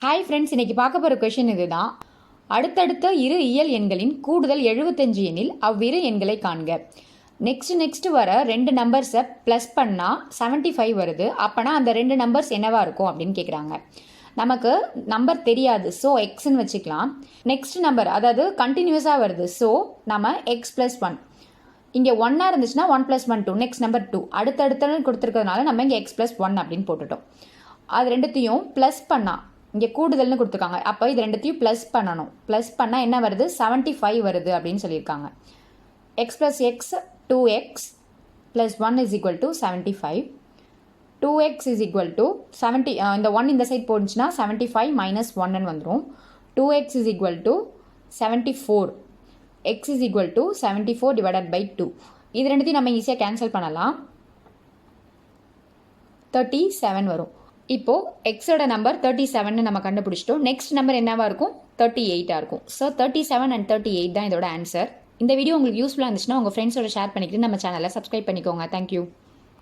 Hi friends, இன்னைக்கு பார்க்க போகிற கொஷின் இதுதான். அடுத்தடுத்த இரு இயல் எண்களின் கூடுதல் 75 எனில் அவ்விரு எண்களை காண்க. நெக்ஸ்ட் வர ரெண்டு நம்பர்ஸை ப்ளஸ் பண்ணால் 75 வருது. அப்போனா அந்த ரெண்டு நம்பர்ஸ் என்னவா இருக்கும் அப்படின்னு கேட்குறாங்க. நமக்கு நம்பர் தெரியாது, ஸோ எக்ஸ்ன்னு வச்சுக்கலாம். நெக்ஸ்ட் நம்பர் அதாவது கண்டினியூஸாக வருது, ஸோ நம்ம எக்ஸ் ப்ளஸ் ஒன். இங்கே ஒன்னாக இருந்துச்சுன்னா 1 + 1 2, நெக்ஸ்ட் நம்பர் 2. அடுத்தடுத்து கொடுத்துருக்கிறதுனால நம்ம இங்கே எக்ஸ் ப்ளஸ் ஒன் அப்படின்னு போட்டுட்டோம். அது ரெண்டுத்தையும் ப்ளஸ் பண்ணால் இங்கே கூடுதல்னு கொடுத்துருக்காங்க. அப்போ இது ரெண்டுத்தையும் ப்ளஸ் பண்ணணும். ப்ளஸ் பண்ணால் என்ன வருது? 75 வருது அப்படின்னு சொல்லியிருக்காங்க. X plus X 2x + 1 = 75. 2x = 70. இந்த 1 இந்த சைட் போச்சுன்னா 75 - 1ன்னு வந்துடும். 2x = 74. x = 74 / 2. இது ரெண்டுத்தையும் நம்ம ஈஸியாக கேன்சல் பண்ணலாம். 37 வரும். இப்போது எக்ஸோட நம்பர் 37 நம்ம கண்டுபிடிச்சிட்டோம். நெக்ஸ்ட் நம்பர் என்னவா இருக்கும்? 38 இருக்கும். ஸோ 37 and 38 தான் இதோட ஆன்சர். இந்த வீடியோ உங்களுக்கு யூஸ்ஃபுல்லாக இருந்துச்சுன்னா உங்கள் ஃப்ரெண்ட்ஸோட ஷேர் பண்ணிக்கிட்டு நம்ம சேனலை சப்ஸ்கிரைப் பண்ணிக்கோங்க. தேங்க்யூ.